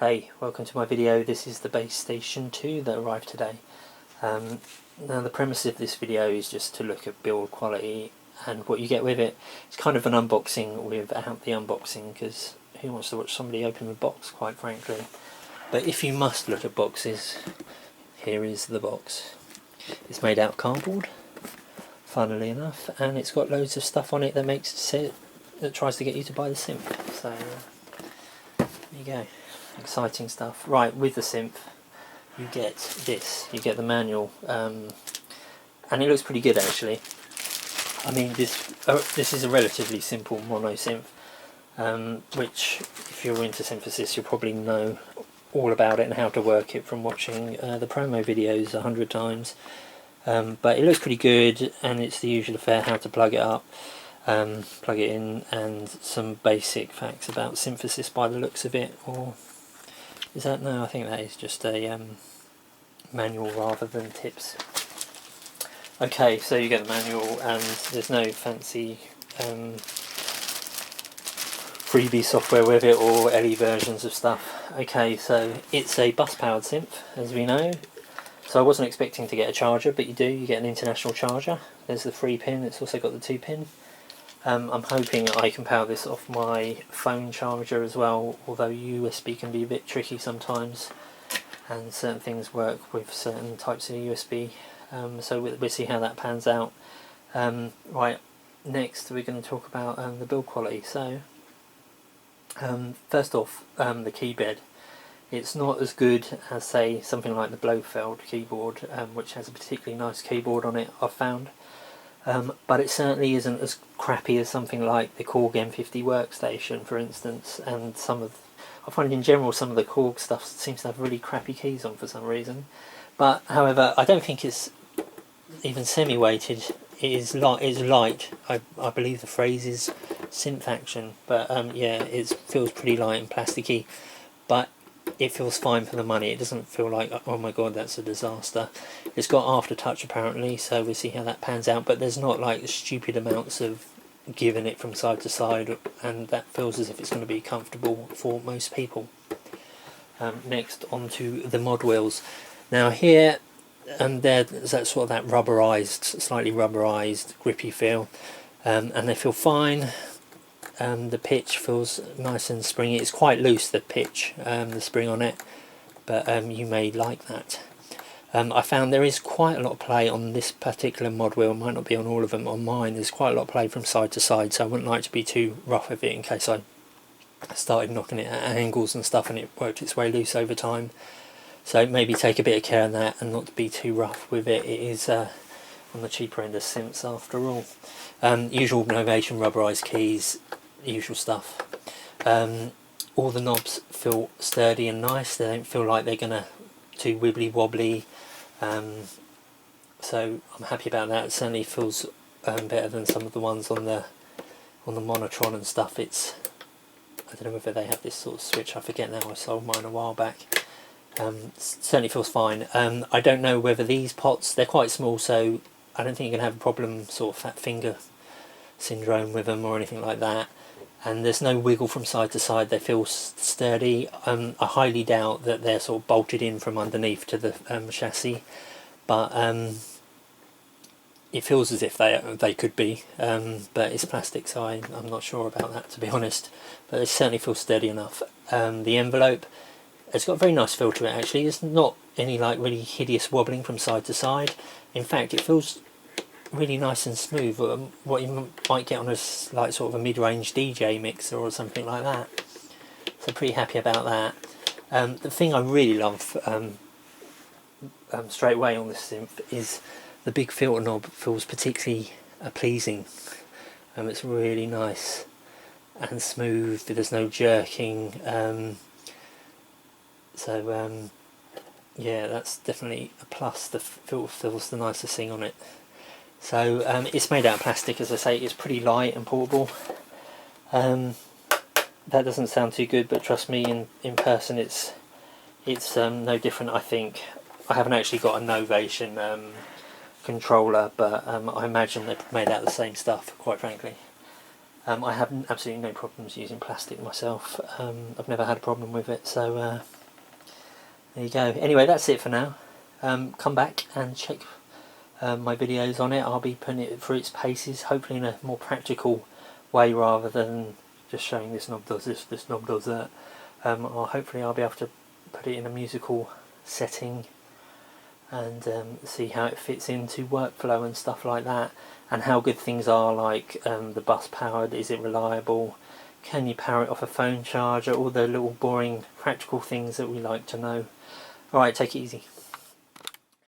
Hey, welcome to my video. This is the Bass Station 2 that arrived today. Now the premise of this video is just to look at build quality and what you get with it. It's kind of an unboxing without the unboxing, because who wants to watch somebody open a box, quite frankly. But if you must look at boxes, here is the box. It's made out of cardboard, funnily enough, and it's got loads of stuff on it that tries to get you to buy the synth. So there you go. Exciting stuff. Right, with the synth you get this, you get the manual, and it looks pretty good actually. I mean, this is a relatively simple mono synth, which if you're into synthesis you'll probably know all about it and how to work it from watching the promo videos 100 times, but it looks pretty good, and it's the usual affair: how to plug it up, plug it in, and some basic facts about synthesis by the looks of it. Or is that, no, I think that is just a manual rather than tips. Okay, so you get the manual, and there's no fancy freebie software with it or LE versions of stuff. Okay, so it's a bus powered synth, as we know. So I wasn't expecting to get a charger, but you do. You get an international charger. There's the 3-pin, it's also got the 2-pin. I'm hoping I can power this off my phone charger as well, although USB can be a bit tricky sometimes, and certain things work with certain types of USB, so we'll see how that pans out. Right, next we're going to talk about the build quality. So first off, the keybed. It's not as good as, say, something like the Blofeld keyboard, which has a particularly nice keyboard on it, I've found. But it certainly isn't as crappy as something like the Korg M50 workstation, for instance, and I find in general some of the Korg stuff seems to have really crappy keys on for some reason. But however, I don't think it's even semi-weighted. It is light. I believe the phrase is synth action, but yeah, it feels pretty light and plasticky, but it feels fine for the money. It doesn't feel like, oh my god, that's a disaster. It's got aftertouch apparently, so we'll see how that pans out, but there's not like stupid amounts of giving it from side to side, and that feels as if it's going to be comfortable for most people. Next, onto the mod wheels. Now here and there's that sort of that rubberized, slightly rubberized, grippy feel, and they feel fine. The pitch feels nice and springy. It's quite loose, the pitch, the spring on it, but you may like that. I found there is quite a lot of play on this particular mod wheel. It might not be on all of them. On mine there's quite a lot of play from side to side, so I wouldn't like to be too rough with it in case I started knocking it at angles and stuff and it worked its way loose over time. So maybe take a bit of care on that and not to be too rough with it. It is on the cheaper end of synths after all. Usual Novation rubberized keys, usual stuff. All the knobs feel sturdy and nice. They don't feel like they're gonna too wibbly wobbly, so I'm happy about that. It certainly feels better than some of the ones on the Monotron and stuff. I don't know whether they have this sort of switch, I forget now, I sold mine a while back. Certainly feels fine. I don't know whether these pots, they're quite small, so I don't think you're going to have a problem, sort of fat finger syndrome with them or anything like that. And there's no wiggle from side to side. They feel sturdy. I highly doubt that they're sort of bolted in from underneath to the chassis, but it feels as if they could be, but it's plastic, so I'm not sure about that, to be honest, but it certainly feels sturdy enough. The envelope, it's got a very nice feel to it actually. It's not any like really hideous wobbling from side to side. In fact, it feels really nice and smooth, what you might get on a like sort of a mid-range DJ mixer or something like that. So pretty happy about that. The thing I really love straight away on this synth is the big filter knob. Feels particularly pleasing. It's really nice and smooth. There's no jerking. Yeah, that's definitely a plus. The filter feels the nicest thing on it. So it's made out of plastic, as I say. It's pretty light and portable. That doesn't sound too good, but trust me, in person it's no different. I think I haven't actually got a Novation controller, but I imagine they're made out of the same stuff, quite frankly. I have absolutely no problems using plastic myself. I've never had a problem with it, so there you go. Anyway, that's it for now. Come back and check my videos on it. I'll be putting it through its paces, hopefully in a more practical way rather than just showing this knob does this knob does that. Hopefully I'll be able to put it in a musical setting and see how it fits into workflow and stuff like that, and how good things are, like the bus powered, is it reliable, can you power it off a phone charger, all the little boring practical things that we like to know. Alright, take it easy.